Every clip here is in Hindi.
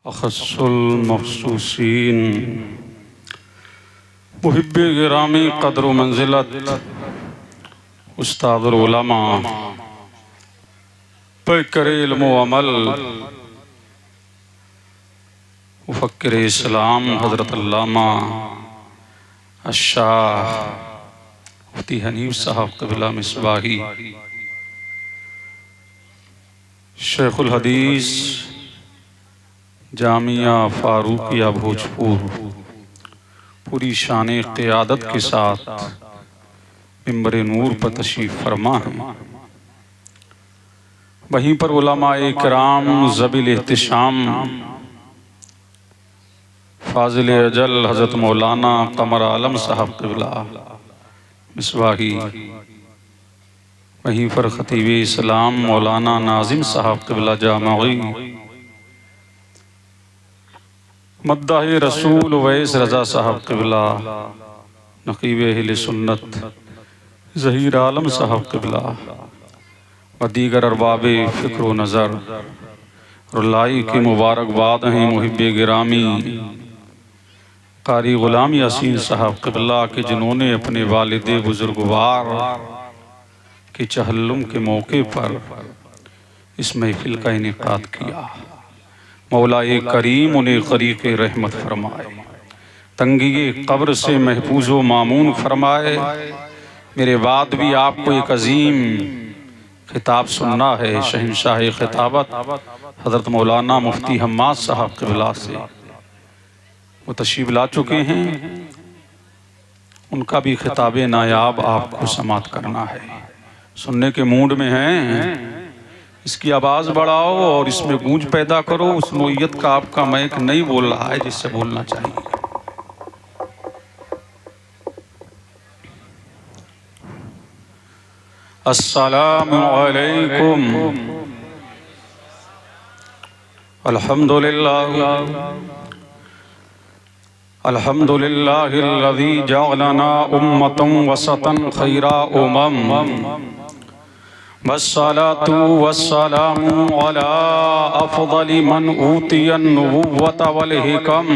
अखस्सुल मखसूसीन मुहिब्बे गिरामी क़द्र व मंज़िलत उस्तादुल उलमा पैकर इल्म व अमल मुफक्किर इस्लाम हज़रत अल्लामा अश-शाह मुफ्ती हनीफ साहब क़िबला मिसबाही शेखुल हदीस जामिया फारूकिया भोजपुर पूरी शान क़ियादत के साथ मिंबर नूर पर तशरीफ़ फरमा है। वहीं पर उलमाए किराम ज़बील एहतिशाम फाजिल अजल हज़रत मौलाना कमर आलम साहब क़िबला मिसबाही, वहीं पर ख़तीब इस्लाम मौलाना नाज़िम साहब क़िबला जामई, मद्दाह रसूल वैस रज़ा साहब क़िबला, नक़ीब अहले सुन्नत ज़हीर आलम साहब क़िबला व दीगर अरबाब फ़िक्र व नज़र रुलाई की मुबारकबाद हैं। मुहिब्बे गिरामी कारी ग़ुलाम यासीन साहब क़िबला के जिन्होंने अपने वालिदे बुज़ुर्गवार के चहल्लुम के मौके पर इस महफ़िल का इनेक़ाद किया। मौलाए करीम उन्हें ग़रीक़ रहमत फरमाए, तंगी क़ब्र से महफूज़ व मामून फरमाए। मेरे बाद भी आपको एक अजीम खिताब सुनना है। शहंशाह खिताबत हज़रत मौलाना मुफ्ती हम्माद साहब क़िबला से वो तशरीफ़ ला चुके हैं, उनका भी खिताब नायाब आपको समात करना है। सुनने के मूड में हैं, इसकी आवाज़ बढ़ाओ और इसमें गूंज पैदा करो। उस नोयत का आपका माइक नहीं बोल रहा है जिससे बोलना चाहिए। अस्सलामु अलैकुम अल्हम्दुलिल्लाहिल्लज़ी जअलना उम्मतन वसतन खैरा उमम वस्सलातु वस्सलामु अला अफ़ज़लि मन ऊतियन नुबुव्वत वल हिकम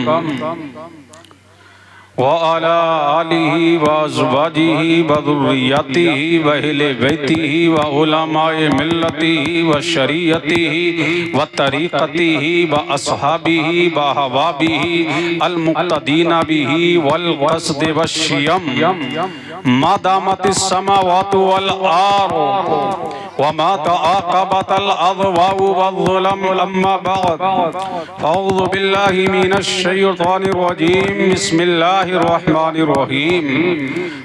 व अला आलिहि व अज़वाजिहि व ज़ुर्रिय्यतिहि व अहले बैतिहि व उलमाए मिल्लतिहि व शरीयतिहि व तरीक़तिहि व अस्हाबिहि व अहबाबिहि अल मुक़्तदीना बिहि वल क़स्द व शियम मा दामतिस समावातु वल आर्द व मा तआक़बतल अज़वाउ वज़्ज़ुलम अम्मा बअद फ़अऊज़ु बिल्लाहि मिनश शैतानिर रजीम बिस्मिल्लाहिर रहमानिर रहीम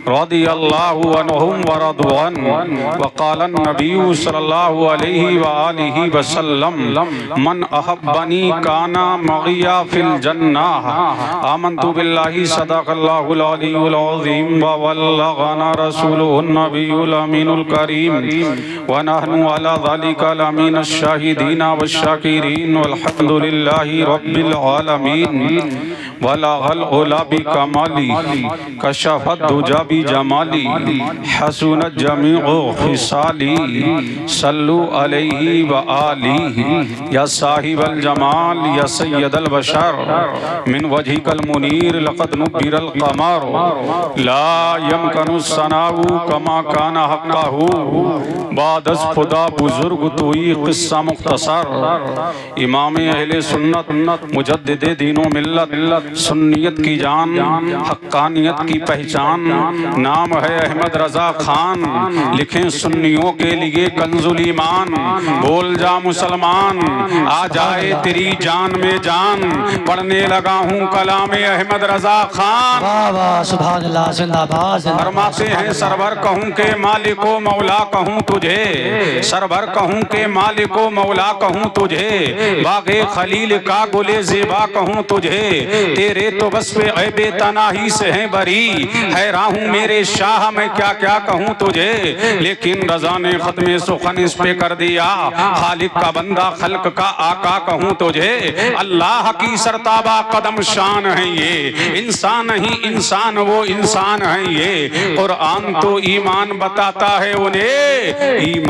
रदियल्लाहु अन्हुम व रदवन व क़ाला नबिय्यु सल्लल्लाहु अलैहि व आलिहि वसल्लम मन अहब्बनी काना मग़िया फ़िल जन्नह आमन्तु बिल्लाहि सदक़ल्लाहुल अलियुल अज़ीम व बल्लगना रसूलुहुन नबियुल अमीनुल करीम व नहनु अला ज़ालिका लमीनश शाहिदीन वश्शाकिरीन वल्हम्दुलिल्लाहि रब्बिल आलमीन। बलगल उला बिकमाली कशफत दुजा बिजमाली हसनत जमीउ खिसाली सल्लु अलैहि व आलिहि या साहिबल जमाल या सय्यदल बशर मिन वजहिकल मुनीर लक़द नुब्बिरल क़मर ला यमकनु सनाउ कमा काना हक़्क़हु बादस खुदा बुजुर्ग तोई क़िस्सा मुख्तसर इमाम अहले सुन्नत मुजद्दिदे दीनो मिल्लत सुन्नियत की जान हक्कानियत की पहचान नाम है अहमद रजा खान लिखें सुन्नियों के लिए कंजुल ईमान। बोल जा मुसलमान आ जाए तेरी जान में जान पढ़ने लगा हूँ कलामे अहमद रजा खान। सुभान अल्लाह जिंदाबाद। फरमाते हैं सरवर कहूँ के मालिको मौला कहूँ तुझे, सरवर कहूँ के मालिको मौला कहूँ तुझे, बागे खलील का गुले ज़ेबा कहूँ तुझे, तेरे तो बस पे ऐबे तनाही से हैं बरी, हैरान हूँ मेरे शाह मैं क्या क्या कहूँ तुझे। लेकिन रज़ा ने ख़त्मे सुखन इस पे कर दिया, खालिक का बंदा खल्क का आका कहूँ तुझे। अल्लाह की सरताबा कदम शान है ये, इंसान नहीं इंसान वो इंसान है ये। कुरान तो ईमान बताता है उन्हें,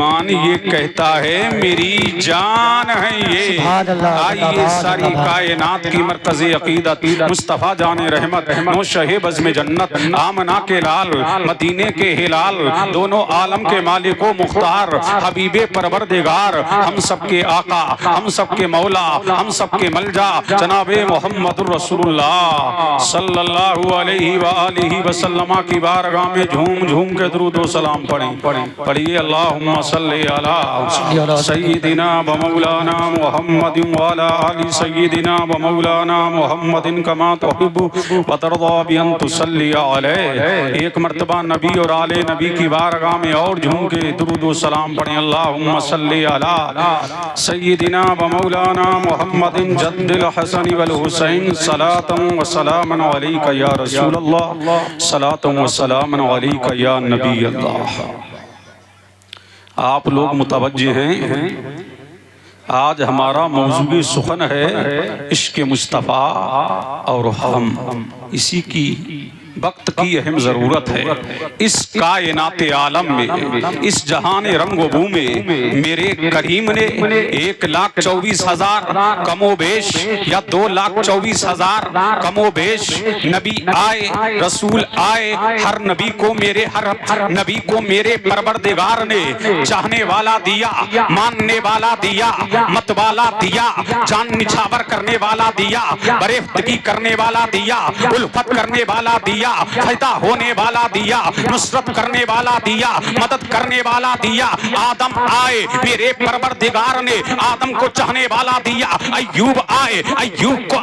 ईमान ये कहता है मेरी जान है ये। सुभान अल्लाह, आइए सारी कायनात की मरकज़े अकीदत मुस्तफ़ा जाने रहमत नौशहे बज़्म जन्नत आमना के लाल मदीने के हिलाल दोनों आलम के मालिको मुख्तार हबीबे परवरदिगार हम सबके आका हम सबके मौला हम सबके मलजा जनाबे मोहम्मदुर रसूलुल्लाह सल्लल्लाहु अलैहि व आलिहि वसल्लम की बारगाह में झूम झूम के दुरूद व सलाम पढ़िए। अल्लाहुम्मा सल्ली अला सय्यिदिना व मौलाना मुहम्मदिन व अला आलि सय्यिदिना व मौलाना मुहम्मदिन कमा तुहिब्बु व तर्दा बि अन तुसल्ली अलैहि। एक मर्तबा नबी और आले नबी की बारगाह में और झूम के दुरूद व सलाम पढ़ें। अल्लाहुम्मा सल्ली अला सय्यिदिना व मौलाना मुहम्मदिन जद्दिल हसन वल हुसैन सलातन व सलामन अलैका या रसूल अल्लाह सलातन व सलामन अलैका या नबी अल्लाह। आप लोग मुतवज्जे हैं, आज हमारा मौजूद सुखन है इश्क मुस्तफ़ा और हम इसी की वक्त की अहम जरूरत है। इस कायनात आलम में इस जहान रंगोबू में मेरे करीम ने 1,24,000 कमोबेश या 2,24,000 कमोबेश नबी आए रसूल आए। हर नबी को मेरे परवरदिगार ने चाहने वाला दिया, मानने वाला दिया, मत वाला दिया, जान निछावर करने वाला दिया, बरेफ्तगी करने वाला दिया, उल्फत करने वाला दिया, फायदा होने वाला दिया, नुसरत करने वाला दिया, मदद करने वाला दिया। आदम आए मेरे परवरदिगार ने आदम को चाहने वाला दिया। अय्यूब आए अय्यूब को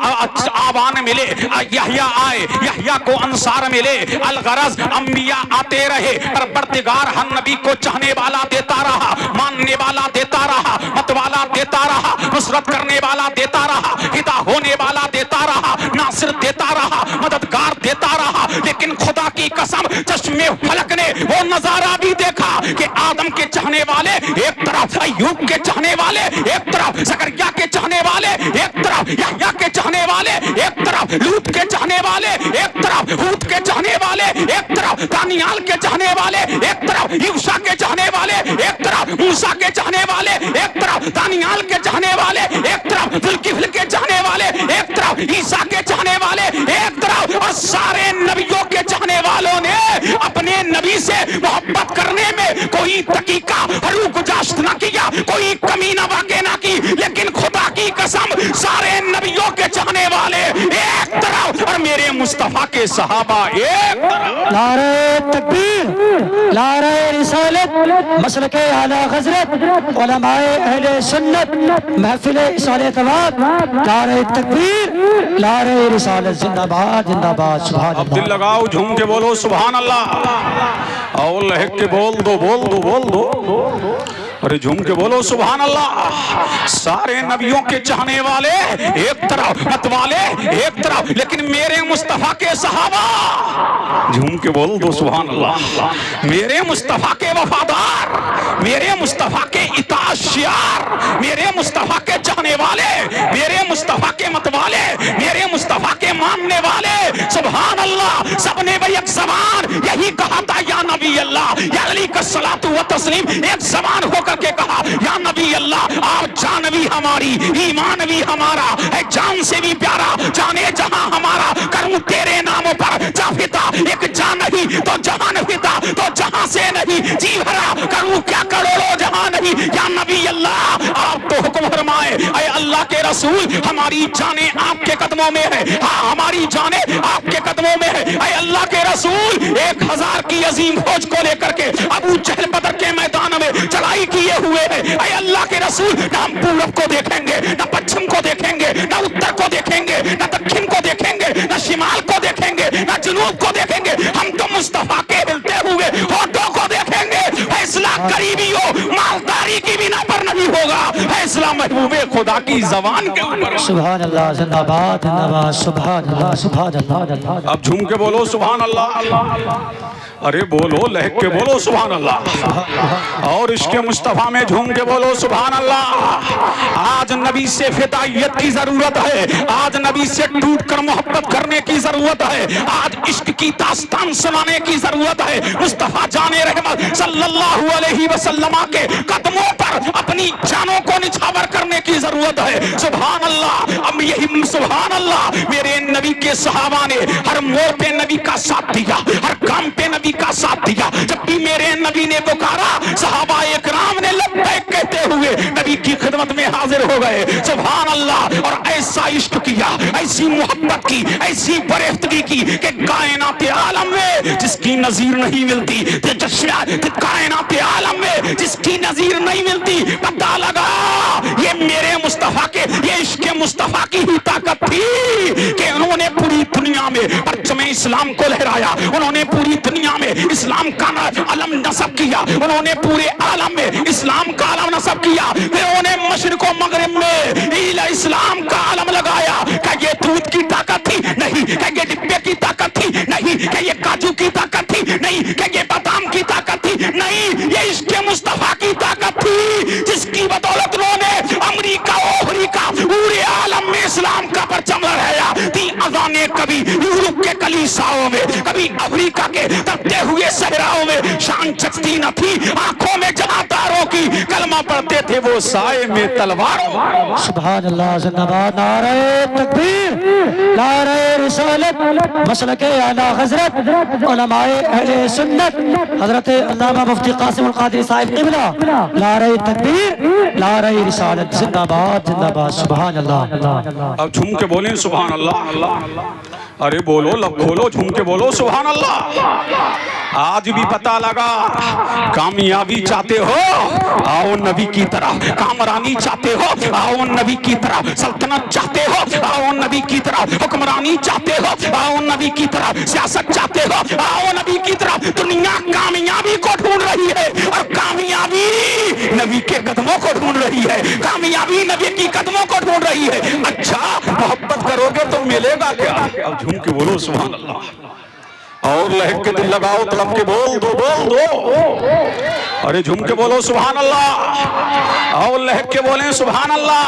आवान मिले, यहया आए यहया को अंसार मिले। अलगरज अंबिया आते रहे, परवरदिगार हर नबी को चाहने वाला देता रहा, मानने वाला देता रहा, मत वाला देता रहा, नुसरत करने वाला देता रहा, हिदा होने वाला देता रहा, नासिर देता रहा, मददगार देता रहा। लेकिन खुदा की कसम चश्मे फलक ने वो नजारा भी देखा कि आदम के चाहने वाले एक तरफ, अय्यूब के चाहने वाले एक तरफ, ज़करिया के चाहने वाले एक तरफ, यहया के चाहने वाले एक तरफ, लूत के चाहने वाले एक तरफ, हूद के चाहने वाले एक तरफ, दानियाल के चाहने वाले एक तरफ, यूशा के चाहने वाले एक तरफ, मूसा के चाहने वाले एक तरफ, दानियाल के चाहने वाले एक तरफ, जुल्किफ्ल के चाहने वाले एक तरफ, ईसा के चाहने वाले एक तरफ। और सारे नबियों के चाहने वालों ने अपने नबी से मोहब्बत करने में कोई तकीका गुजाश्त ना किया, कोई कमी ना वाक़े ना की। लेकिन खुदा की कसम सारे नबियों के चाहने वाले एक तरफ और मेरे मुस्तफा के सहाबा एक तरफ। नारे तकबीर, नारे रिसालत, मसलके आला हज़रत, उलमाए अहले सुन्नत, महफिल इसाले तवाब, नारे तकबीर, नारे रिसालत, जिंदाबाद जिंदाबाद। सुभान अब दिल लगाओ, झूम के बोलो सुभान अल्लाह, और लहक के बोल दो बोल दो बोल दो, अरे झूम के बोलो सुभान अल्लाह। सारे नबियों के चाहने वाले एक तरफ, मत वाले एक तरफ, लेकिन मेरे मुस्तफा के सहाबा, झूम के बोल दो सुभान अल्लाह। मेरे मुस्तफा के वफादार, मेरे मुस्तफा के इताअतशियार, मेरे मुस्तफा के चाहने वाले, मेरे मुस्तफा के मत वाले, मेरे मुस्तफा के मानने वाले, सुभान अल्लाह। सबने भाई एक जबान यही कहा था, या नबी अल्लाह या अली का सलातु व तस्लीम, एक जबान होकर के कहा, या नबी अल्लाह आप जान भी हमारी, ईमान भी हमारा है, जान से भी प्यारा, जाने जहां हमारा, करूं तेरे नामों पर जा फिदा, एक जान नहीं तो जहान फिदा, तो जहां से नहीं जी भरा, करूं क्या करोड़ों जहां नहीं। या नबी अल्लाह आप तो हुक्म फरमाए, ऐ अल्लाह के रसूल हमारी जाने आपके कदमों में है, हाँ हमारी जाने आपके कदमों में है। ऐ अल्लाह के रसूल 1000 की अजीम फौज को लेकर के अबू जहल बदर के मैदान में चढ़ाई किए हुए हैं। ऐ अल्लाह के रसूल ना हम पूरब को देखेंगे, ना पश्चिम को देखेंगे, ना उत्तर को देखेंगे, ना दक्षिण को देखेंगे, ना शिमाल को देखेंगे, ना जुनूब को देखेंगे, हम तो मुस्तफा के हिलते हुए होठों को देखेंगे। फैसला करीबी हो, मालदारी की बिना पर नहीं होगा, फैसला महबूबे खुदा की जबान के ऊपर। सुभान अल्लाह, जिंदाबाद जिंदाबाद, सुभान अल्लाह सुभान अल्लाह। अब झूम के बोलो सुभान अल्लाह, अरे बोलो लहक के बोलो सुभान अल्लाह, और इसके मुस्तफा में झूम के बोलो सुभान अल्लाह। आज नबी से फिदायत की जरूरत है, आज नबी नबी से टूटकर मोहब्बत करने की जरूरत है। आज इश्क की दास्तान सुनाने की जरूरत है। मुस्तफा जाने रहमत सल्लल्लाहु अलैहि वसल्लम के कदमों पर अपनी जानों को निछावर करने की जरूरत है। सुभान अल्लाह। अब यही सुभान अल्लाह, मेरे नबी के सहाबा ने हर मोड़ पे नबी का साथ दिया, हर काम पे नबी का साथ दिया। जब भी मेरे नबी ने पुकारा, सहाबा इकराम ने लब्बैक कहते हुए नबी की खिदमत में हाजिर हो गए। सुभान अल्लाह। और ऐसा इश्क किया, ऐसी मोहब्बत की, ऐसी बरेफ्तगी की कि कायनात आलम में जिसकी नजीर नहीं मिलती, कायनात आलम में जिसकी नजीर नहीं मिलती, पता लगा ये मेरे मुस्तफा के, ये इश्क मुस्तफा की ही ताकत थी कि उन्होंने पूरी दुनिया में परचम इस्लाम को लहराया। उन्होंने पूरी दुनिया में इस्लाम का अलम नस्ब किया। उन्होंने पूरे आलम में इस्लाम का अलम नस्ब किया। फिर उन्होंने मशरिक व मगरिब में इस्लाम का अलम लगाया। क्या ये दूध की ताकत थी? नहीं। क्या ये डिब्बे की ताकत थी? नहीं। क्या ये काजू की ताकत थी? नहीं। क्या ये बादाम की ताकत थी? नहीं। ये इश्क मुस्तफा की ताकत थी, जिसकी बदौलत उन्होंने अमेरिका अफ्रीका पूरे आलम में इस्लाम का परचम लहराया। दी अज़ाने कभी यूरोप के कलीसियाओं में, कभी अफ्रीका के तपते हुए सहराओं में शान चकती न थी। आंखों में जलातारों की कलमा पढ़ते थे वो साए में तलवारों। सुभान अल्लाह। जिंदाबाद। नारे तकबीर, नारे रिसालत, मसलके आला हजरत उलमाए अहले सुन्नत हजरत अल्लामा मुफ्ती कासिम अल कादरी साहिब क़िबला। नारे तकबीर, नारे रिसालत। जिंदाबाद, जिंदाबाद। सुभान अल्लाह। अब झूम के बोलें सुभान अल्लाह। अरे बोलो, लब खोलो, झूम के बोलो सुभान अल्लाह। आज भी पता लगा, कामयाबी चाहते हो आओ नबी की तरह, कामरानी चाहते हो आओ नबी की तरह, सल्तनत चाहते हो आओ नबी की तरह, हुक्मरानी चाहते हो आओ नबी की तरह, सियासत चाहते हो आओ नबी की तरह। दुनिया कामयाबी को ढूंढ रही है और कामयाबी नबी के कदमों को ढूंढ रही है। कामयाबी नबी की कदमों को ढूंढ रही है। अच्छा, मोहब्बत करोगे तो मिलेगा क्या? अब झूम के बोलो सुभान अल्लाह। और लहक के दिल लगाओ, तलब के बोल दो, बोल दो। अरे झूम के बोलो सुभान अल्लाह। और लहक के बोले सुभान अल्लाह।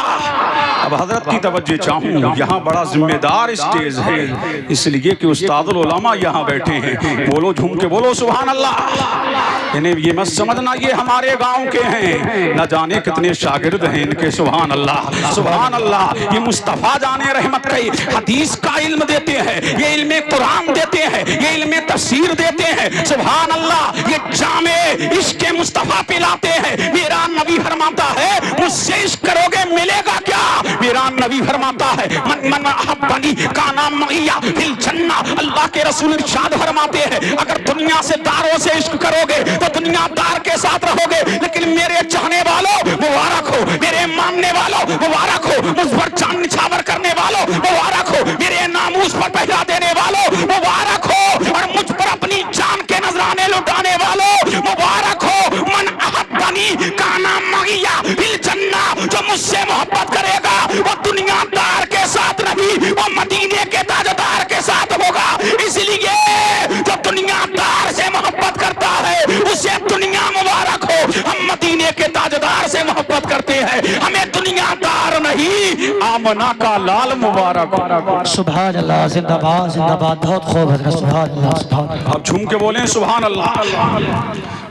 अब हजरत की तवज्जो चाहूँ, यहाँ बड़ा जिम्मेदार स्टेज है, इसलिए कि उस्तादुल उलमा यहाँ बैठे हैं। बोलो, झूम के बोलो सुभान अल्लाह। इन्हें ये मत समझना ये हमारे गांव के हैं, न जाने कितने शागिर्द हैं इनके। सुभान अल्लाह, सुभान अल्लाह। ये मुस्तफा जाने रहमत कई हदीस का इल्म देते हैं, ये इल्म कुरान देते हैं, ये इल्म तफसीर देते हैं। सुभान अल्लाह। ये जामे इश्क मुस्तफा पिलाते हैं। मेरा नबी फरमाता है, मुझसे इश्क करोगे मिलेगा क्या? मेरा नबी फरमाता है, मन मन अहब्बनी काना मइया फिल जन्ना। अल्लाह के रसूल इरशाद फरमाते हैं, अगर दुनिया से दारों से इश्क करोगे तो दुनियादार के साथ रहोगे, लेकिन मेरे चाहने वालों मुबारक हो, मेरे मानने वालों मुबारक हो, मुझ पर चांद निछावर करने वालों मुबारक हो, मेरे नामूस पर पहरा देने वालों मुबारक हो, और मुझ पर अपनी जान के नजराने लुटाने वालों मुबारक हो। मन अहब्बनी काना मगिया फिल जन्ना। जो मुझसे मोहब्बत करेगा वो दुनियादार के साथ नहीं, वो मदीने के ताजदार के साथ होगा। इसलिए जो दुनियादार से मोहब्बत करता है उसे दुनिया मुबारक हो। हम मदीने के ताजदार से मोहब्बत करते हैं, हमें दुनियादार नहीं आमना का लाल मुबारक। सुभान अल्लाह। जिंदाबाद, जिंदाबाद। बहुत खूब हजरत। सुभान अल्लाह, सुभान अल्लाह। अब झूम के बोलें सुभान अल्लाह।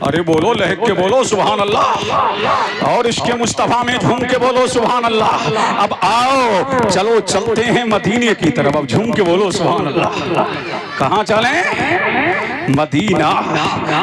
अरे बोलो, लहक के बोलो सुभान अल्लाह। और इसके मुस्तफा में झूम के बोलो सुभान अल्लाह। अब आओ चलो चलते हैं मदीने की तरफ। अब झूम के बोलो सुभान अल्लाह। कहाँ चलें? मदीना।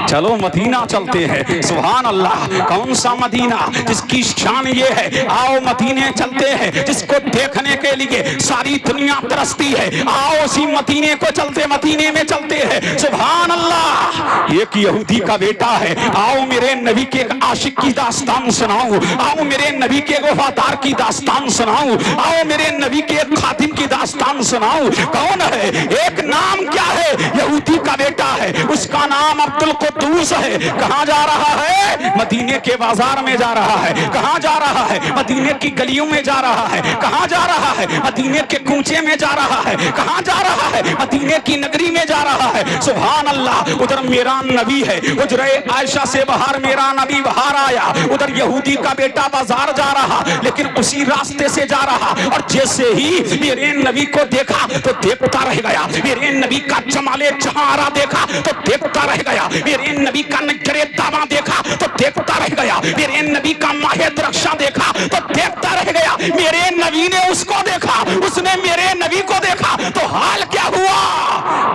चलो मदीना चलते हैं। सुभान अल्लाह। कौन सा मदीना? जिसकी शान ये है, आओ मदीने चलते हैं, जिसको देखने के लिए सारी दुनिया तरसती है। आओ उसी मदीने को चलते, मदीने में चलते हैं। सुभान अल्लाह। एक यहूदी का बेटा है, आओ मेरे नबी के आशिक की दास्तान सुनाऊं, आओ मेरे नबी के वफादार की दास्तान सुनाऊं, आओ मेरे नबी के खातिम की दास्तान सुनाऊं। कौन है? एक नाम क्या है? यहूदी का बेटा है, उसका नाम अब्दुल कुद्दूस है। कहाँ जा रहा है? मदीने के बाजार में जा रहा है। कहाँ जा रहा है? मदीने की गलियों में जा रहा है। कहाँ जा रहा है? मदीने के कूचे में जा रहा है। कहाँ जा रहा है? मदीने की नगरी में जा रहा है। सुभान अल्लाह। उधर मेरा नबी है, हुजरे आयशा से बाहर मेरा नबी बाहर आया। उधर यहूदी का बेटा बाजार जा रहा, लेकिन उसी रास्ते से जा रहा, और जैसे ही मेरे नबी को देखा तो देखता रह गया। मेरे नबी का जमाले जहारा देखा तो देखता रह गया। मेरे नबी का नजरे दावा देखा तो देखता रह गया। मेरे नबी का माहे रक्षा देखा तो देखता रह गया। मेरे नबी ने उसको देखा, उसने मेरे नबी को देखा, तो हाल क्या हुआ?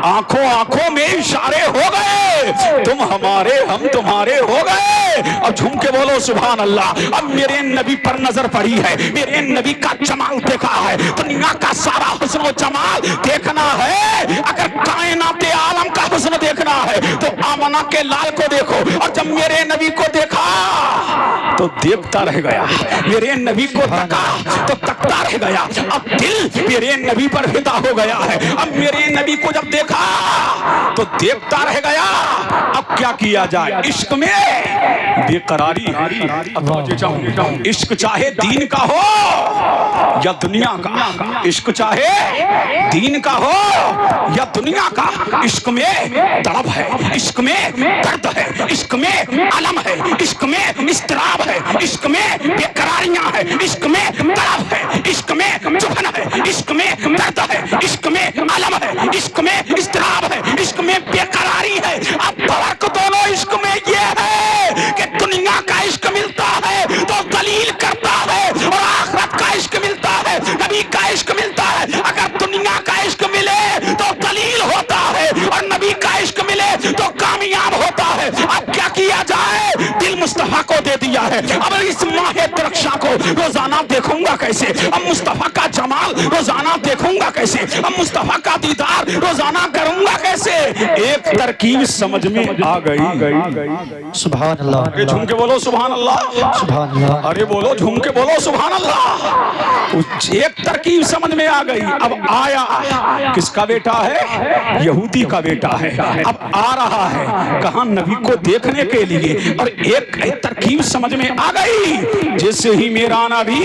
आंखों आंखों में इशारे हो गए, तुम हमारे हम तुम्हारे हो गए। और झूम के बोलो सुभान अल्लाह। अब मेरे नबी पर नजर पड़ी है, मेरे नबी का जमाल देखा है, दुनिया का सारा हुस्न और जमाल देखना है। अगर कायनात आलम का हुस्न देखना है तो आमना के लाल को देखो। और जब मेरे नबी को देखा तो देखता रह गया। मेरे नबी को तका तो तकता रह गया। अब दिल मेरे नबी पर फिदा हो गया है। अब मेरे नबी को जब देखा तो देखता रह गया। अब क्या किया जाए? इश्क में बेकरारी है। इश्क चाहे दीन का हो या दुनिया का, इश्क चाहे दीन का हो या दुनिया का, इश्क में तड़प है, इश्क में दर्द है, इश्क में अलम है, इश्क में इस्तराब है, इश्क में बेकरारियां है, इश्क में तड़प है, इश्क में चुभन है, इश्क में दर्द है, इश्क में अलम है, इश्क में इस्तराब है, इश्क में बेकरारी है। अब फर्क दोनों इश्क में ये है कि दुनिया का इश्क मिलता है तो दलील करता है, और आखिरत का इश्क मिलता है, नबी का इश्क मिलता है। अगर दुनिया का इश्क मिले तो दलील होता है, और नबी का इश्क मिले तो कामयाब होता है। अब क्या किया जाए? दिल मुस्तफा को दे दिया है। अब इस माहे रक्षा को रोजाना देखूंगा कैसे? अब मुस्तफा का जमाल रोजाना देखूंगा कैसे? अब मुस्तफा का दीदार रोजाना करूंगा कैसे? एक तरकीब समझ में आ गई। सुभान अल्लाह। झूम के बोलो सुभान अल्लाह। सुभान अल्लाह। अरे बोलो, झूम के बोलो सुभान अल्लाह। एक तरकीब समझ में आ गई। अब आया, किसका बेटा है? यहूदी का बेटा है। अब आ रहा है कहां? नबी को देखने के लिए। और एक तरकीब समझ में आ गई। जैसे ही मेरा नबी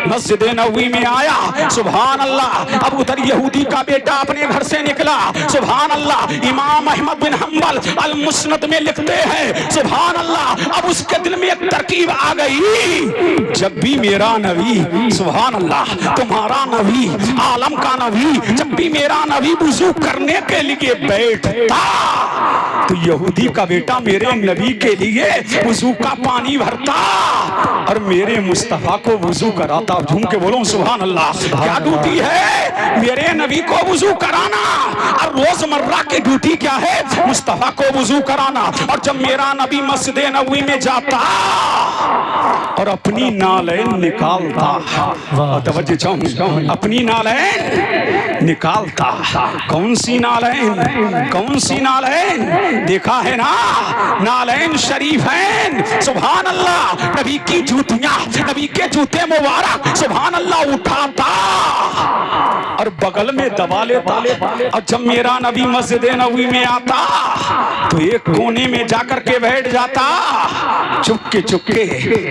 मस्जिद नबवी में आया, सुभान अल्लाह, अब उधर यहूदी का बेटा अपने घर से निकला। सुभान अल्लाह। इमाम अहमद बिन हंबल अल मुस्नद में लिखते हैं, सुभान अल्लाह, अब उसके दिल में एक तरकीब आ गई। जब भी मेरा नबी, सुभान अल्लाह, तुम्हारा नबी, आलम का नबी, जब भी मेरा नबी वुजू करने के लिए बैठता तो यहूदी का बेटा मेरे नबी के लिए वुजू का पानी भरता और मेरे मुस्तफा को वुजू कराता। झूम के बोलो सुभान अल्लाह। क्या ड्यूटी है? मेरे नबी को वुजू कराना। और रोजमर्रा की ड्यूटी क्या है? मुस्तफा को वुजू कराना। और जब मेरा नबी मस्जिद नबवी में जाता और अपनी नालैन निकालता, तवज्जो चाहूं, अपनी नालैन निकालता। कौन सी नालैन? कौन सी नालैन? देखा है ना, नालैन शरीफैन। सुभान अल्लाह। नबी की जूतियां, नबी के जूते मुबारक, सुभान अल्लाह, उठाता और बगल में दबा लेता। और जब मेरा नबी मस्जिद नबवी में आता तो एक कोने में जाकर के बैठ जाता, चुपके चुपके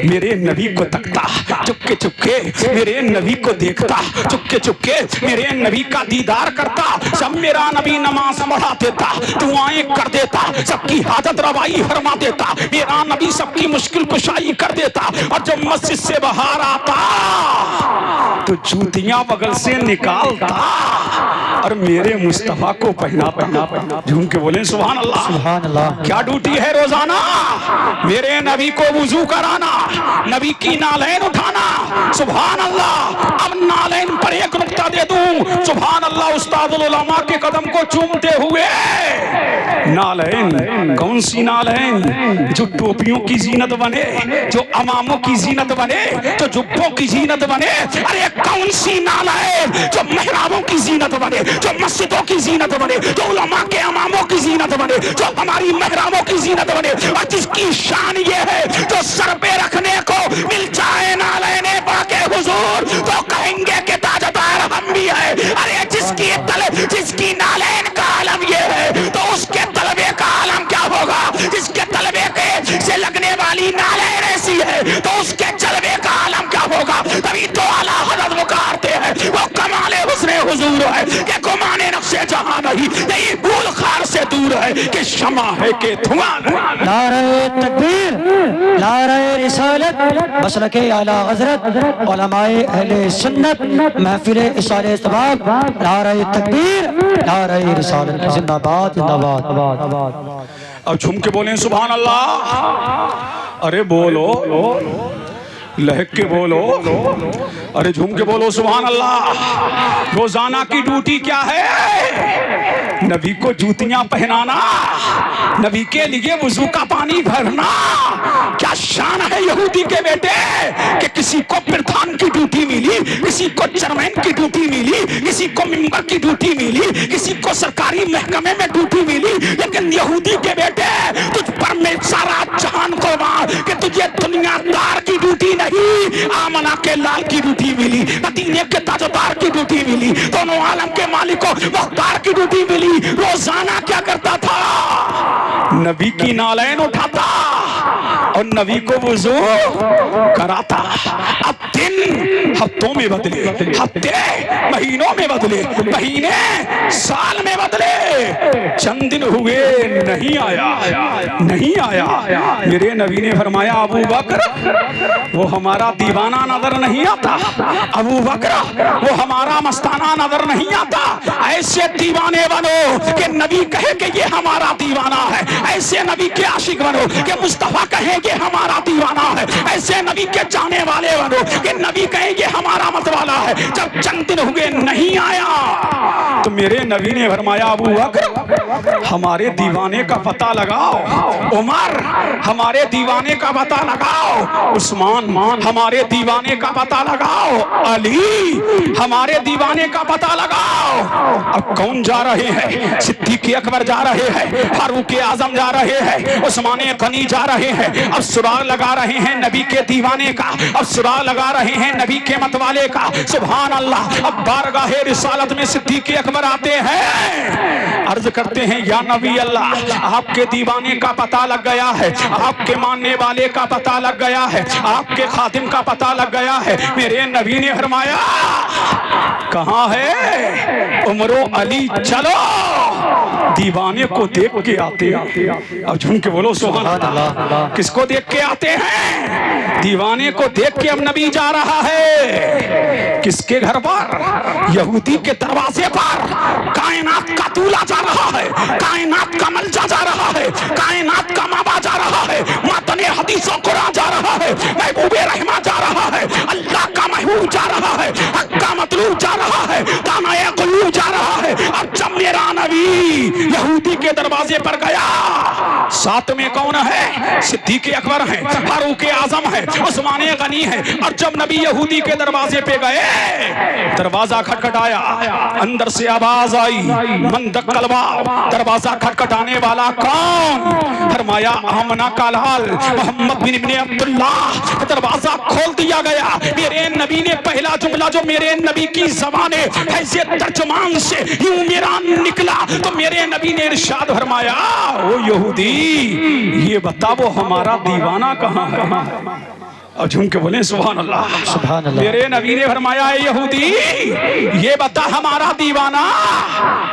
मेरे नबी को तकता, चुपके चुपके मेरे नबी को देखता, चुपके चुपके मेरे नबी का दीदार करता। जब मेरा नबी नमाज पढ़ा देता, दुआएं कर देता, सबकी हाजत रवाई फरमा देता, मेरा नबी सबकी मुश्किल कुशाई कर देता। और जब मस्जिद से बाहर आता तो जूतियां बगल से निकालता और मेरे मुस्तफा को पहना। झूम के बोले सुभान अल्लाह। सुभान अल्लाह। क्या ड्यूटी है रोजाना? मेरे नबी को वुजू कराना, नबी की नालैन उठाना। सुभान अल्लाह। अब नालैन पर एक नुक्ता दे दूं, सुभान अल्लाह। उस्तादुल उलमा के कदम को चूमते हुए, नालैन कौन सी नालैन? जो टोपियों की जीनत बने, जो अमामों की जीनत बने, जो जुब्बों की जीनत बने। अरे कौन सी नालैन? जो मेहराबों की जीनत बने, जो मस्जिदों की जीनत बने, जो उलमा के अमामों की जीनत बने, जो हमारी मेहराबों की जीनत बने। और जिसकी शान ये है, जो सर पे रखने को मिल जाए नालैने पाके हुजूर, तो कहेंगे कि ताजदार हम भी है। अरे जिसकी नालैन का आलम ये है, तो उसके तलबे का आलम क्या होगा? जिसके तलबे के से लगने वाली नालैन ऐसी है, तो उसके जलवे का आलम क्या होगा? तभी तो आला हज़रत हुजूर है कि गुमाने नक्शे जहां नहीं, यही भूल खार से दूर है कि शमा है कि धुआं नहीं। नारे तकबीर, नारे रिसालत, मसलके आला हजरत, उलमाए अहले सुन्नत, महफिल इशारे सवाब, नारे तकबीर, नारे रिसालत, जिंदाबाद जिंदाबाद। अब झूम के बोलें सुभान अल्लाह। अरे बोलो, लहक के बोलो, अरे झूम के बोलो सुभान अल्लाह। रोजाना की ड्यूटी क्या है? नबी को जूतियां पहनाना, नबी के लिए वुजू का पानी भरना। क्या शान है यहूदी के बेटे कि किसी को प्रधान की ड्यूटी मिली, किसी को चेयरमैन की ड्यूटी मिली, किसी को मेंबर की ड्यूटी मिली, किसी को सरकारी महकमे में ड्यूटी मिली, लेकिन यहूदी के बेटे तुझ पर मैं सारा जहान कुर्बान कि तुझे दुनियादार की ड्यूटी नहीं, आमना के लाल की ड्यूटी मिली, मदीने के ताजदार की ड्यूटी मिली, दोनों आलम के मालिक को मुख्तार की ड्यूटी मिली। रोजाना क्या करता था? नबी की नालैन उठाता और नबी को वुजू कराता। अब दिन हफ्तों में बदले, हफ्ते महीनों में बदले, महीने साल में बदले, चंद दिन हुए नहीं आया, नहीं आया। मेरे नबी ने फरमाया अबू बकर वो हमारा दीवाना नजर नहीं आता, अबू बकर वो हमारा मस्ताना नजर नहीं आता। ऐसे दीवाने बनो कि नबी कहे कि ये हमारा दीवाना है, ऐसे नबी के आशिक बनो कि मुस्तफा कहेंगे हमारा दीवाना है, ऐसे नबी के जाने वाले बनो कि नबी कहेंगे हमारा मतवाला है। जब चंद दिन हुए नहीं आया तो मेरे नबी ने फरमाया अबू बकर हमारे दीवाने का पता लगाओ, उमर हमारे दीवाने का पता लगाओ, उस्मान हमारे दीवाने का पता लगाओ, अली हमारे दीवाने का पता लगाओ। अब कौन जा रहे हैं? सिद्दीक अकबर जा रहे हैं, फारूक आजम जा रहे हैं, उस्मान गनी जा रहे हैं। अब सुराग लगा रहे हैं नबी के दीवाने का, अब सुराग लगा रहे हैं नबी के मतवाले का। सुभान अल्लाह। अब बारगाहे रिसालत में सिद्दीक अकबर आते हैं, अर्ज करते हैं या नबी अल्लाह आपके दीवाने का पता लग गया है, आपके मानने वाले का पता लग गया है, आपके खातिम का पता लग गया है। मेरे नबी ने फरमाया कहां है उमरो अली, चलो दीवाने को देख के आते हैं। अब झूम के बोलो सुभान अल्लाह। किसको देख के आते हैं? दीवाने को देख के अब नबी जा रहा है। किसके घर पर? यहूदी के दरवाजे पर। कायनात का दूल्हा जा रहा है, कायनात का मलजा जा रहा है, कायनात का माबा जा रहा है, मातने हदीसों कुरान जा रहा है, महबूबे रहमा जा रहा है, अल्लाह का महबूब जा रहा है, हक का मतलूब जा रहा है, दानाए कुलूब जा रहा है। अब जब मेरा नबी यहूदी के दरवाजे पर गया, साथ में कौन है? सिद्दीक अकबर है, फारूक आजम है, उस्मान गनी है। और जब नबी यहूदी के दरवाजे पे गए, दरवाजा खटखटाया, अंदर से आवाज आई मन दक्कलवा। दरवाजा खटखटाने वाला कौन? फरमाया आमना का लाल मोहम्मद बिन इब्ने अब्दुल्लाह। दरवाजा खोल दिया गया। मेरे नबी ने पहला जुमला जो मेरे नबी की ज़बाने ऐसे तर्जुमान से यूं मेरा निकला तो मेरे नबी ने इरशाद फरमाया ओ यहूदी ये बता वो हमारा दीवाना कहाँ है? और झूम के बोले सुभान अल्लाह, सुभान अल्लाह। मेरे नबी ने फरमाया यहूदी ये बता हमारा दीवाना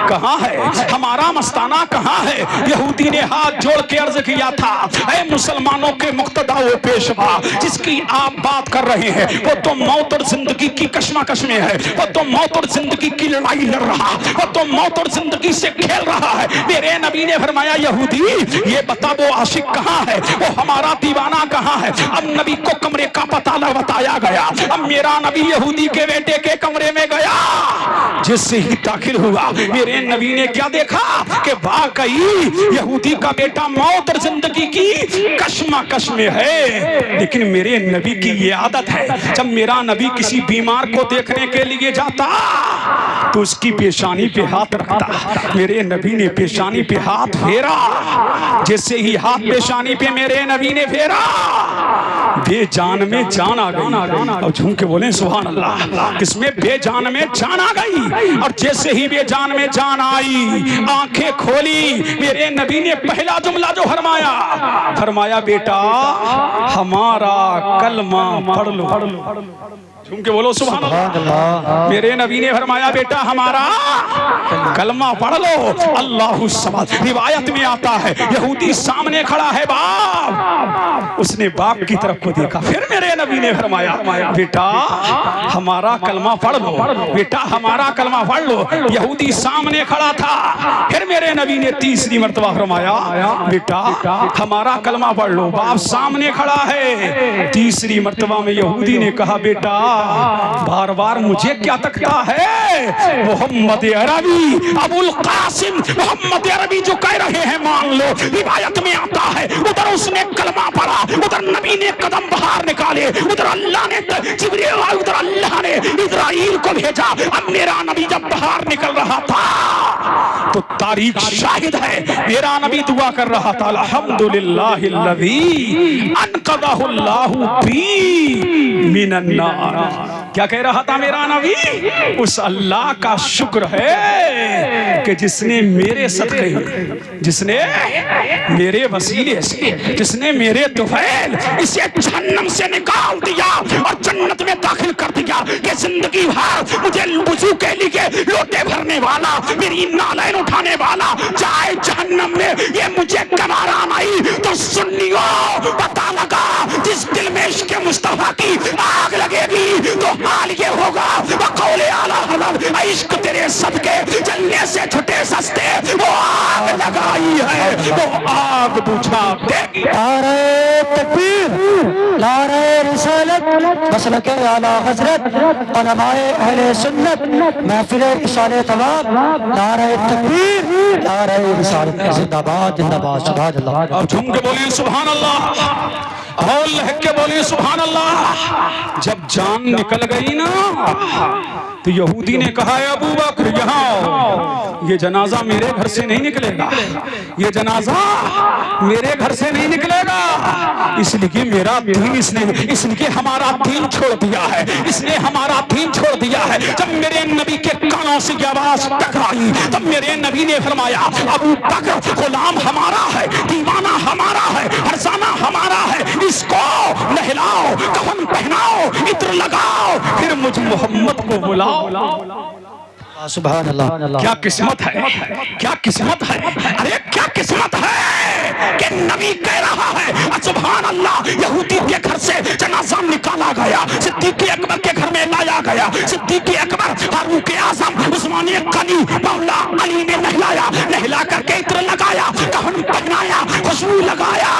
कहाँ है, हमारा मस्ताना कहाँ है? यहूदी ने हाथ जोड़ के अर्ज किया था ऐ मुसलमानों के मुक्तदा वो पेशवा जिसकी आप बात कर रहे हैं वो तो मौत और जिंदगी की कशमकश में है, वो तो मौत और जिंदगी की लड़ाई लड़ रहा, वो तो मौत और जिंदगी से खेल रहा है। मेरे नबी ने फरमाया यहूदी ये बता वो आशिक कहाँ है, वो हमारा दीवाना कहाँ है? अब नबी को कमरे का पता बताया गया। अब मेरा नबी यहूदी के बेटे के कमरे में गया, जिससे ही दाखिल हुआ मेरे नबी ने क्या देखा कि वाकई यहूदी का बेटा मौत और जिंदगी की कशमकश में है। लेकिन मेरे नबी की ये आदत है जब मेरा नबी किसी बीमार को देखने के लिए जाता तो उसकी पेशानी पे हाथ रखता। मेरे नबी ने पेशानी पे हाथ फेरा, जैसे ही हाथ पेशानी पे मेरे नबी ने फेरा बेजान में जान आ गई। और झूम के बोले सुभान अल्लाह। किसमें? बेजान में जान आ गई। और जैसे ही बेजान में जान आई आंखें खोली मेरे नबी ने पहला जुमला जो फरमाया बेटा हमारा कलमा पढ़ लो। झूम के बोलो सुभान अल्लाह। मेरे नबी ने फरमाया बेटा हमारा कलमा पढ़ लो, अल्लाहु समद। रिवायत में आता है यहूदी सामने खड़ा है बाप, उसने बाप की तरफ को देखा, फिर मेरे नबी ने फरमाया बेटा हमारा कलमा पढ़ लो, बेटा हमारा कलमा पढ़ लो। यहूदी सामने खड़ा था, फिर मेरे नबी ने तीसरी मर्तबा फरमाया बेटा हमारा कलमा पढ़ लो। बाप सामने खड़ा है, तीसरी मर्तबा में यहूदी ने कहा बेटा बार बार मुझे क्या तकता है, मोहम्मद अरबी अबुल कासिम मोहम्मद अरबी जो कह रहे हैं मान लो। रिवायत में आता है उधर उसने कलमा पढ़ा, उधर नबी ने कदम बाहर निकाले, उधर अल्लाह ने जिब्रील, उधर अल्लाह ने इस्राइल को भेजा। अब मेरा नबी जब बाहर निकल रहा था तो तारीख शाहिद है, मेरा नबी दुआ कर रहा था अल्हम्दुलिल्लाहिल्लज़ी अनक़ज़हुल्लाहु बी मिनन नार। क्या कह रहा था मेरा नबी? उस अल्लाह का शुक्र है कि जिसने मेरे सदक़े, जिसने मेरे वसीले से, जिसने मेरे तुफैल इसे जहन्नम से निकाल दिया और जन्नत में दाखिल कर दिया। कि जिंदगी भर मुझे वुज़ू के लिए लोटे भरने वाला, मेरी नालैन उठाने वाला जाए जहन्नम में, ये मुझे गवारा नहीं। तो सुन्नियों पता लगा जिस दिल में इश्क़ मुस्तफा की आग लगेगी तो हाल ये होगा बकौले आला हज़रत इश्क तेरे सदके जलने से छुटे सस्ते। वो आग लगाई है वो आग बुझा देगी। नारे तकबीर, नारे रिसालत, मसलके आला हज़रत, उलमाए अहले सुन्नत, महफिले इशारे तवाब। नारे तकबीर, नारे रिसालत, जिंदाबाद जिंदाबाद, सुभान अल्लाह। अब झूम के बोलिए सुभान अल्लाह, और लहक के बोलिए सुभान अल्लाह। जब जान निकल गई ना तो यहूदी ने कहा अबू बकर यहाँ ये जनाजा मेरे घर से नहीं निकलेगा, ये जनाजा मेरे घर से नहीं निकलेगा, इसलिए मेरा दीन इसने हमारा दीन छोड़ दिया है, इसने हमारा दीन छोड़ दिया है। जब मेरे नबी के कानों से ये आवाज टकराई तब मेरे नबी ने फरमाया अबू बकर गुलाम हमारा है, दीवाना हमारा है, फरजाना हमारा है, इसको नहलाओ, कफन पहनाओ, इत्र लगाओ, फिर मुझ मोहम्मद को बुलाओ। सुभान अल्लाह। क्या किस्मत है, क्या किस्मत है, अरे क्या किस्मत है कि नबी कह रहा है सुभान अल्लाह। यहूदी के घर से जनाजा निकाला गया, सिद्दीक़ अकबर के घर में लाया गया। सिद्दीक़ अकबर, फारूक आज़म, उस्मान गनी, मौला अली ने नहलाया, नहला करके इत्र लगाया, कफन पहनाया, खुशबू लगाया,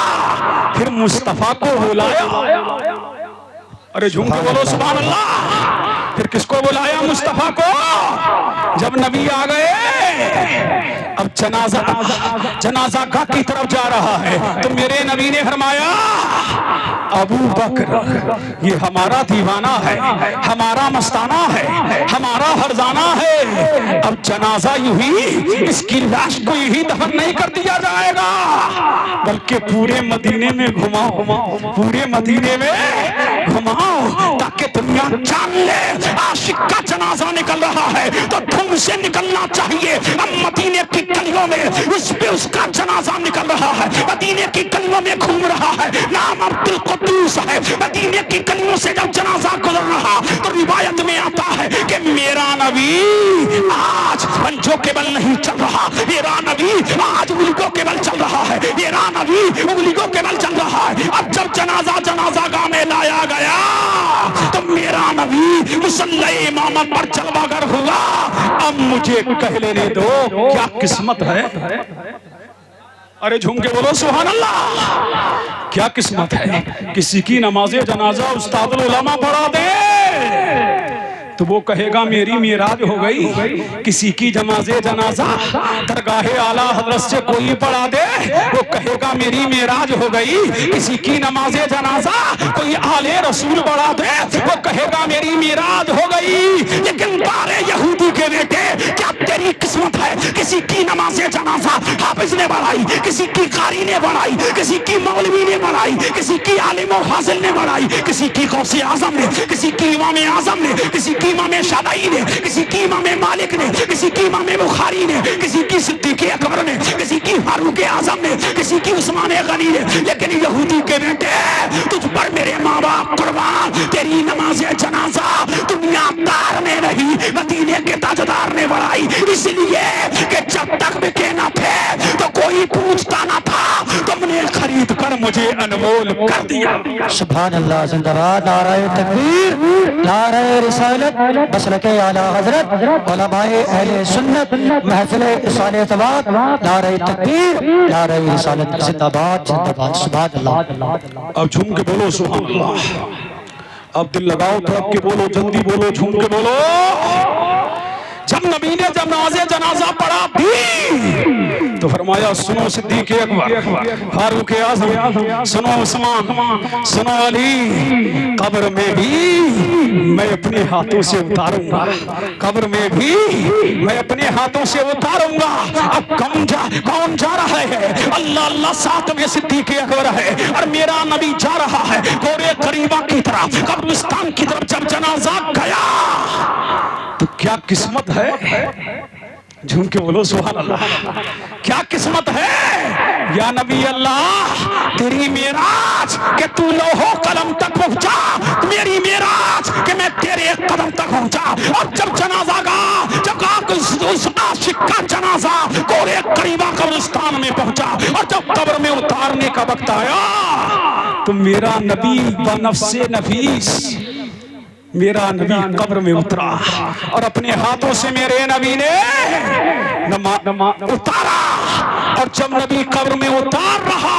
फिर मुस्तफा को बुलाया। अरे झूम के बोलो सुभान अल्लाह। फिर किसको बुलाया? मुस्तफा को। जब नबी आ गए अब जनाजा गाह की तरफ जा रहा है तो मेरे नबी ने फरमाया अबू बकर ये हमारा दीवाना है, हमारा मस्ताना है, हमारा हरजाना है। अब जनाजा यूं ही इसकी लाश को यही दफन नहीं कर दिया जाएगा बल्कि पूरे मदीने में घुमाओ, पूरे मदीने में घुमाओ ताकि दुनिया जान ले आशिक का जनाजा निकल रहा है तो धूम से निकलना चाहिए। अब मदीने की गलियों में उस पे उसका जनाजा निकल रहा है, मदीने की गलियों में घूम रहा है, नाम अब्दुल कुद्दूस है। मदीने की गलियों से जब जनाजा गुजर रहा तो रिवायत में आता है कि मेरा नबी आज पंजों के बल नहीं चल रहा, मेरा नबी आज उंगलियों के बल चल रहा है, मेरा नबी उंगलियों के बल चल रहा है। अब जब जनाजा गाह में लाया गया तो मेरा नबी मुसल्ले इमामत पर जलवागर हुआ। अब मुझे कह लेने दो क्या किस्मत है। अरे झूम के बोलो सुभान अल्लाह। क्या किस्मत है, किसी की नमाज़े जनाजा उस्तादुल उलमा पढ़ा दे तो वो कहेगा मेरी मेराज हो गई। किसी की जमाजे जनाजा दरगाहे आला हजरत से कोई पढ़ा दे वो कहेगा मेरी मेराज हो गई। किसी की नमाजे जनाजा कोई आले रसूल पढ़ा दे वो कहेगा मेरी मेराज हो गई। लेकिन बारे यहूदी के बेटे क्या तेरी किस्मत है, किसी की नमाजे जनाजा हाफिज ने बढ़ाई, किसी की कारी ने बढ़ाई, किसी की मौलवी ने बढ़ाई, किसी की आलिम और हासिल ने बढ़ाई, किसी की गौसे आजम ने, किसी की इमाम आजम ने, किसी की इमाम शादाई ने, किसी की इमाम मालिक ने, किसी की इमाम बुखारी ने, किसी की सिद्दीक़ सिद्दीक़ अकबर ने, किसी की फारूक आज़म ने, किसी की उस्मान गनी ने, लेकिन यहूदी के बेटे तुझ पर मेरे माँ बाप कुर्बान, तेरी नमाज जनाजा दुनियादार ने नहीं मदीने के ताजदार ने बढ़ाई, इसलिए कि जब तक बिके न थे तो कोई पूछता न था, तुमने खरीद कर मुझे अनमोल कर दिया। सुभान अल्लाह, जिंदाबाद, नाराए तकबीर, नाराए रिसालत, मसलके आला हजरत, उलमाए अहले सुन्नत, महफिले इसाले इत्तिबाद, नाराए तकबीर, नाराए रिसालत, जिंदाबाद जिंदाबाद। सुभान अल्लाह। अब झूम के बोलो सुभान अल्लाह। अब दिल लगाओ, थक के बोलो, जल्दी बोलो, झूम के बोलो। जब नबी ने जब नमाज़े जनाजा पढ़ा भी तो फरमाया सुनो सिद्दीक़ अकबर, फारूक आज़म, सुनो उस्मान, सुनो अली, कब्र में भी मैं अपने हाथों से उतारूंगा, कब्र में भी मैं अपने हाथों से उतारूंगा। अब कौन जा रहा है? अल्लाह अल्लाह साथ में सिद्दीक़ अकबर है और मेरा नबी जा रहा है गोरे करीबा की तरफ, कब्रिस्तान की तरफ। जब जनाजा गया तो क्या किस्मत है, झूम के बोलो सुभान अल्लाह, क्या किस्मत है या नबी अल्लाह, तेरी मेराज के तू लौहो कलम तक पहुंचा, मेरी मेराज के मैं तेरे कदम तक पहुंचा। और जब जनाजा गा, जब उस आशिक का जनाजा गोरे करीबा कब्रिस्तान में पहुंचा और जब कब्र में उतारने का वक्त आया तो मेरा नबी बनफ्से नफीस, मेरा नबी कब्र में उतरा और अपने हाथों से मेरे नबी ने उतारा। और जब नबी कब्र में उतार रहा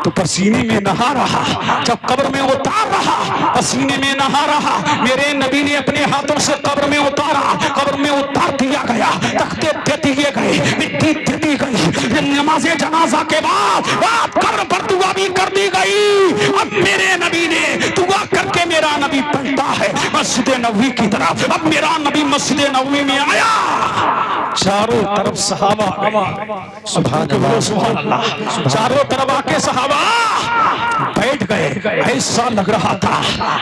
तो पसीने में नहा रहा, जब कब्र में उतार रहा पसीने में नहा रहा, मेरे नबी ने अपने हाथों से कब्र में उतारा, कब्र में उतार दिया गया, तख्ते दे दिए गए, मिट्टी दे दी गई। नमाज़े जनाजा के बाद कब्र पर दुआ भी कर दी गई। अब मेरे नबी ने दुआ करके, मेरा नबी पलटा है मस्जिद नबवी की तरफ। अब मेरा नबी मस्जिद नबवी में आया, चारों तरफ सहाबा, सुभान अल्लाह, सुभान अल्लाह, चारों तरफ आके सहाबा बैठ गए। ऐसा लग रहा था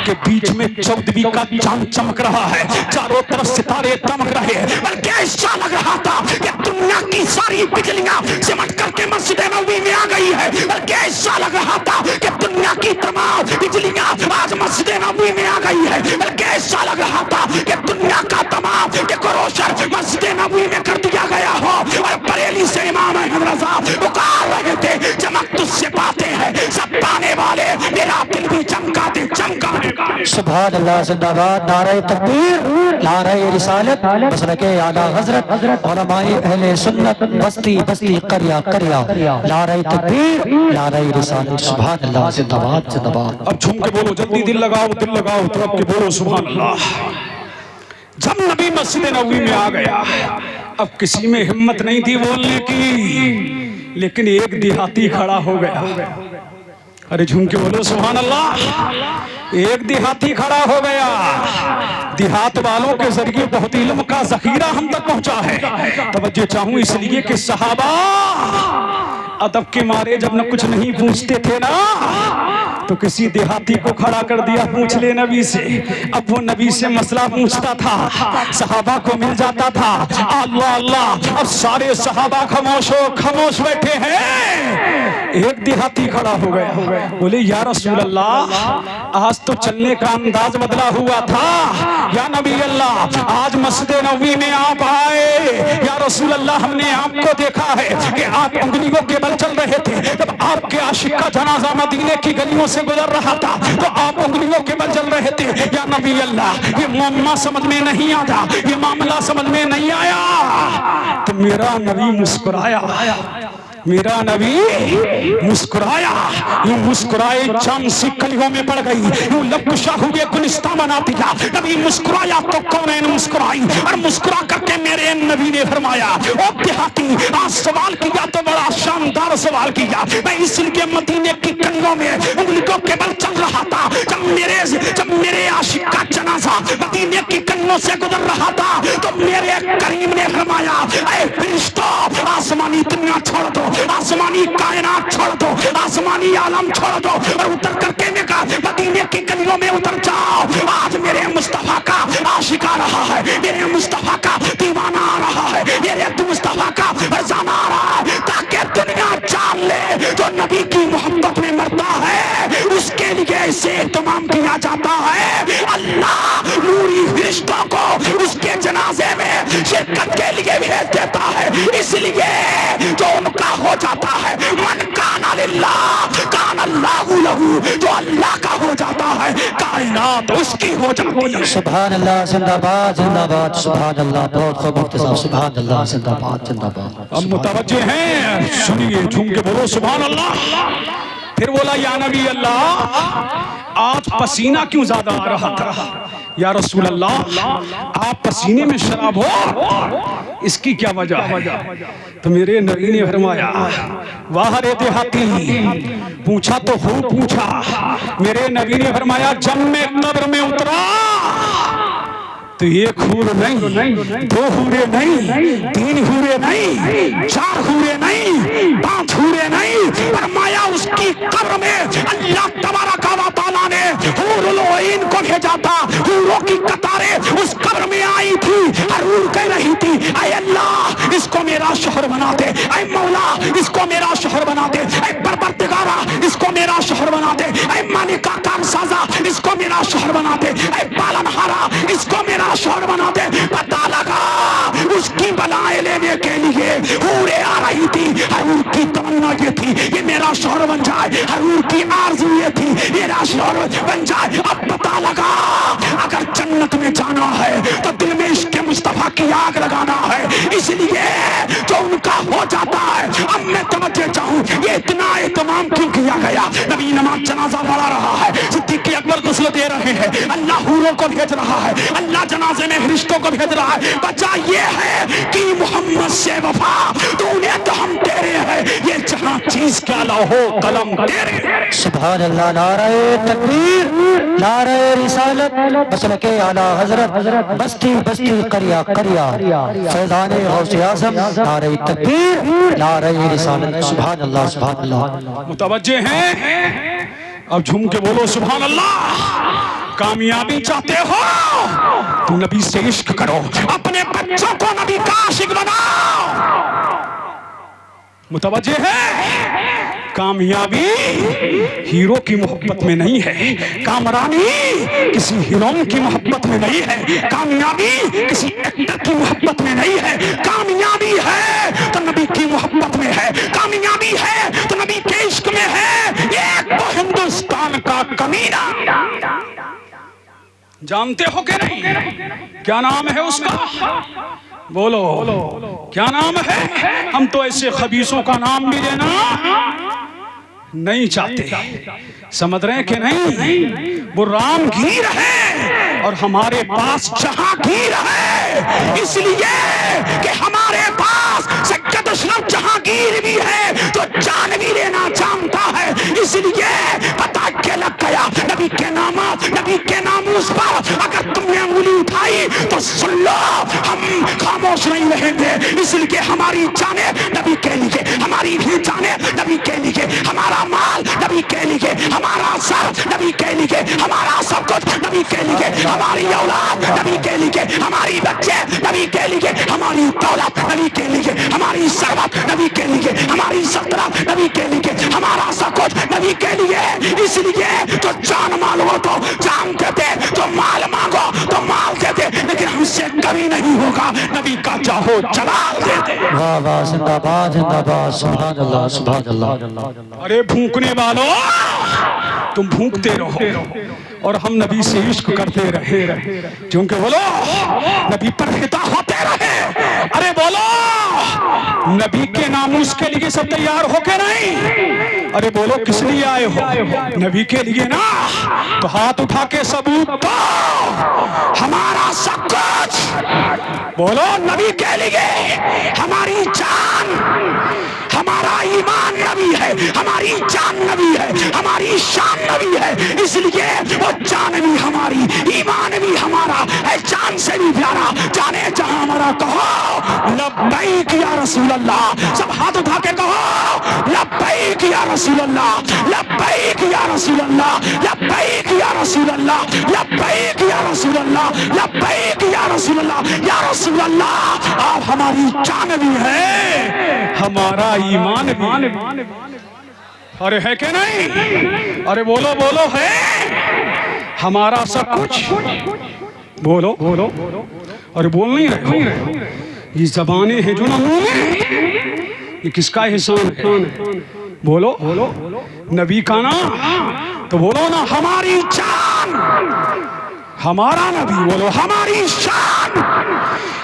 कि बीच में चौदवी का चांद चमक रहा है, चारों तरफ सितारे चमक रहे हैं, बल्कि ऐसा लग रहा था कि दुनिया की सारी बिजलियां सिमट करके मस्जिद नबवी में आ गई है, बल्कि ऐसा लग रहा था कि दुनिया की तमाम बिजलियां आज मस्जिद नबवी में आ गई है, बल्कि ऐसा लग रहा था कि दुनिया का तमाम डेकोरेशन मस्जिद नबवी में कर दिया गया हो। और बरेली से इमाम अहमद रज़ा पुकार रहे थे, चमक तुझसे पाते हैं सब पाने वाले, मेरा दिल भी चमकाते चमकाने का। सुभान अल्लाह, जिंदाबाद, नारे तकबीर, नारे रिसालत, मसलके आला हजरत, उलमाए अहले सुन्नत, बस्ती बस्ती करिया करिया, नारे तकबीर, नारे रिसालत। सुभान अल्लाह, जिंदाबाद जिंदाबाद। अब झूम के बोलो, जल्दी दिल लगाओ, तरफ के बोलो सुभान अल्लाह। जब नबी मस्जिद नबवी में आ गया, अब किसी में हिम्मत नहीं थी बोलने की, लेकिन एक देहाती खड़ा हो गया। अरे झूम के बोलो सुभान अल्लाह। एक देहाती खड़ा हो गया, देहात वालों के जरिए बहुत इल्म का जखीरा हम तक पहुंचा है। तवज्जो चाहूं इसलिए कि सहाबा अदब के मारे जब न कुछ नहीं पूछते थे ना, तो किसी देहाती को खड़ा कर दिया, पूछ ले नबी से। अब वो नबी से मसला पूछता था, सहाबा को मिल जाता था। अल्लाह अल्लाह, अब सारे सहाबा खामोश बैठे हैं। एक देहाती खड़ा हो गया, बोले या रसूल अल्लाह, आज तो चलने का अंदाज बदला हुआ था। या नबी अल्लाह, आज मस्जिद नबवी में आप आए, या रसूल अल्लाह, हमने आपको देखा है कि आप उंगलियों के बल चल रहे थे। जब आपके आशिक का जनाजा मदीने की गलियों से गुजर रहा था तो आप उंगलियों के बल चल रहे थे। या नबी अल्लाह, ये मामला समझ में नहीं आता, ये मामला समझ में नहीं आया। तो मेरा नबी मुस्कुराया, मेरा नबी मुस्कुराया, यूं मुस्कुराए चांद सी कलियों में पड़ गई, यूं लबकुशा हुए गुलिस्तां बना दिया। नबी मुस्कुराया तो कौनैन मुस्कुराई, और मुस्कुरा करके मेरे नबी ने फरमाया, ओ देहाती, आज सवाल किया तो बड़ा शानदार सवाल किया। मैं इसलिए मदीने की कलियों में उंगलियों के बल चल रहा था। जब मेरे आशिक का जनाजा मदीने की कलियों से गुजर रहा था तो मेरे करीम ने फरमाया, ऐ फरिश्तों, आसमानी दुनिया छोड़ दो, आसमानी कायनात छोड़ दो, आसमानी आलम छोड़ दो, और उतर करके मदीने की गलियों में उतर जाओ। आज मेरे मुस्तफा का आशिक आ रहा है, मेरे मुस्तफा का दीवाना आ रहा है, मेरे मुस्तफा का फरजाना उससे इत्मीनान किया जाता है। अल्लाह नूरी फरिश्तों को उसके जनाजे में शिरकत के लिए भेज देता है। इसलिए जो उनका हो जाता है, मन काना लिल्लाह काना अल्लाहु लहू, जो अल्लाह का हो जाता है कायनात उसकी हो जाती है। सुभान अल्लाह, जिंदाबाद जिंदाबाद, सुभान अल्लाह। बहुत खूब मुफ्ती साहब, सुभान अल्लाह, जिंदाबाद जिंदाबाद। अब मुतवज्जे हैं, सुनिए, झूम के बोलो सुभान अल्लाह। फिर बोला या नबी अल्लाह, आज पसीना क्यों ज्यादा आ रहा था? या रसूल अल्लाह, आप पसीने में शराब हो, इसकी क्या वजह है? तो मेरे नबी ने फरमाया, वाह रे देहाती, पूछा तो खूब पूछा। मेरे नबी ने फरमाया, जब मैं कब्र में उतरा तो एक हूर नहीं, दो हूरे नहीं, तीन हूरे नहीं, चार हूरे नहीं, पांच हूरे नहीं, फरमाया उसकी कब्र में अल्लाह तबारक व तआला ने हूरुल ईन को भेजा था। हूरों की कतारें उस कब्र में आई थी और हूर कह रही थी, ऐ अल्लाह इसको मेरा शोहर बना दे, ऐ मौला इसको मेरा शोहर बना दे, ऐ परवरदिगारा इसको मेरा शोहर बना दे, ऐ मालिका कारसाजा इसको मेरा शोहर बना दे, ऐ पालनहारा इसको मेरा शोहर बना दे। पता लगा उसकी बलाएं लेने के लिए हूरें आ रही थी। हूर की तमन्ना ये थी ये मेरा शोहर बन जाए, हूर की आरज़ू ये थी मेरा शोहर बन जाए। अब पता लगा अगर जन्नत में जाना है तो दिल में इश्क़ मुस्तफा की आग लगाना है। इसलिए जो उनका हो जाता है, अब मैं तवज्जो चाहूं, ये इतना इत्मीनान क्यों किया गया? नबी नमाज जनाजा पढ़ा रहा है, सिद्दीक़ अकबर गुस्ल दे रहे हैं, अल्लाह हूरों को भेज रहा है, अल्लाह जनाजे में फरिश्तों को भेज रहा है। वजह ये है कि मोहम्मद से वफा तूने तो हम तेरे हैं, ये जहां चीज क्या लाहो कलम तेरे। सुभान अल्लाह, नारे तकबीर, नारे रिसालत, मसलके आला हजरत, बस्ती बस्ती करिया करिया, फैज़ाने गौसे आज़म, नारे तकबीर, नारे रिसालत। सुभान अल्लाह, सुभान अल्लाह। मुतवज्जे हैं, अब झूम के बोलो सुभान अल्लाह। कामयाबी चाहते हो तो नबी से इश्क करो, अपने बच्चों को नबी का आशिक बनाओ। मुतवज्जे है, कामयाबी हीरो की मोहब्बत में नहीं है, कामरानी किसी हीरोइन की मोहब्बत में नहीं है, कामयाबी किसी एक्टर की मोहब्बत में नहीं है। कामयाबी है तो नबी की मोहब्बत में है, कामयाबी है तो नबी के इश्क में है। एक तो हिंदुस्तान का कमीना, जानते हो कि नहीं? क्या नाम है उसका? बोलो क्या नाम है? हम तो ऐसे खबीसों का नाम भी लेना नहीं चाहते, समझ रहे कि नहीं? वो रामगीर है और हमारे पास जहांगीर है, इसलिए कि हमारे पास सैयद अशरफ जहांगीर भी है तो जान भी लेना जानता है। इसलिए पता क्या लग गया, नबी के नाम, नबी के नामूस पर अगर तुमने उंगली उठाई तो सुन लो, हम खामोश नहीं रहेंगे। इसलिए हमारी जाने नबी के लिए, हमारी भी जाने नबी के लिए, हमारा माल नबी के लिए, हमारा सर नबी के लिए, हमारा सब कुछ नबी के लिए, हमारी औलाद नबी के लिए, हमारी बच्चे नबी के लिए, हमारी दौलत नबी के लिए, हमारी सरबत नबी के लिए, हमारी सल्तनत नबी के लिए, हमारा सब कुछ नबी के लिए। इसलिए तो जान मांगो तो जान देते, तो माल मांगो तो माल देते, लेकिन हमसे कभी नहीं होगा नबी का चाहो जलाल देते। वाह वाह, जिंदाबाद जिंदाबाद, सुभान अल्लाह, सुभान अल्लाह। अरे भूखने वालों, तुम भूखते रहो और हम नबी से इश्क करते रहे, क्योंकि बोलो नबी पर फिदा होते रहे। अरे बोलो नबी के नामूस के लिए सब तैयार हो के नहीं? अरे बोलो किस लिए आए हो? नबी के लिए ना, तो हाथ उठा के सबूत दो, हमारा सब कुछ बोलो नबी के लिए, हमारी जान, हमारा ईमान नबी है, हमारी जान नबी है, हमारी शान नबी है। इसलिए वो जान भी हमारी, ईमान भी हमारा है, जान से भी प्यारा, जाने जहां हमारा। कहो लब्बैक या रसूल अल्लाह, सब हाथ उठा के कहो लब्बैक या रसूल अल्लाह, लब्बैक या रसूल अल्लाह, लब्बैक या रसूल अल्लाह, लब्बैक या रसूल अल्लाह, लब्बैक या रसूल अल्लाह। या रसूल अल्लाह, आप हमारी जान भी है, हमारा ईमान भी। अरे है कि नहीं? अरे बोलो बोलो, है हमारा सब कुछ। बोलो बोलो, अरे बोल नहीं रहे। ये जबानें हैं जो ना मुंह में, ये किसका एहसान है? बोलो बोलो, नबी का ना, तो बोलो ना हमारी जान, हमारा नबी। बोलो हमारी शान,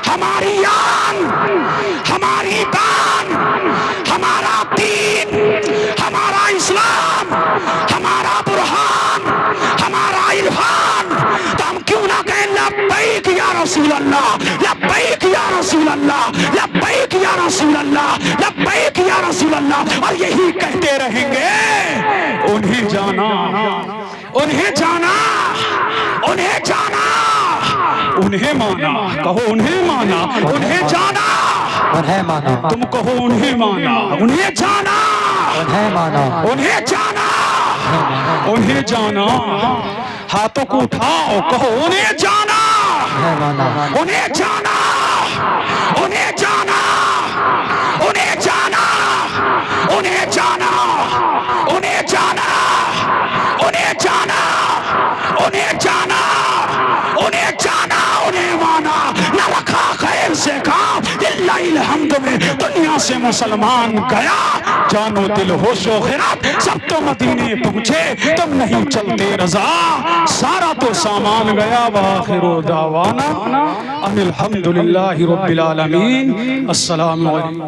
हमारी आन, हमारी दान, हमारा दीन, हमारा इस्लाम, हमारा बुरहान, हमारा इरफान। तो हम क्यों ना कहें लब्बैक या रसूल अल्लाह, लब्बैक या रसूल अल्लाह, लब्बैक या रसूल अल्लाह, लब्बैक या रसूल अल्लाह। और यही कहते रहेंगे। उन्हें जाना, उन्हें जाना, उन्हें जाना, उन्हें माना। कहो उन्हें माना, उन्हें जाना, उन्हें माना, तुम कहो उन्हें माना, उन्हें जाना, उन्हें माना, उन्हें जाना, उन्हें जाना। हाथों को उठाओ, कहो उन्हें जाना, उन्हें माना, उन्हें जाना, उन्हें जाना, उन्हें जाना, उन्हें जाना, उन्हें जाना, उन्हें जाना, उन्हें जाना, उन्हें जाना, उन्हें माना। न रखा खैर से काम लिल्लाहिल हम्द में। दुनिया से मुसलमान गया, जानो दिल होशो खिरात, सब तो मदीने पहुंचे, तुम नहीं चलते रजा, सारा तो सामान गया। वाखिरु दावाना अनिल हम्दुलिल्लाहि रब्बिल आलमीन। अस्सलामु अलैकुम।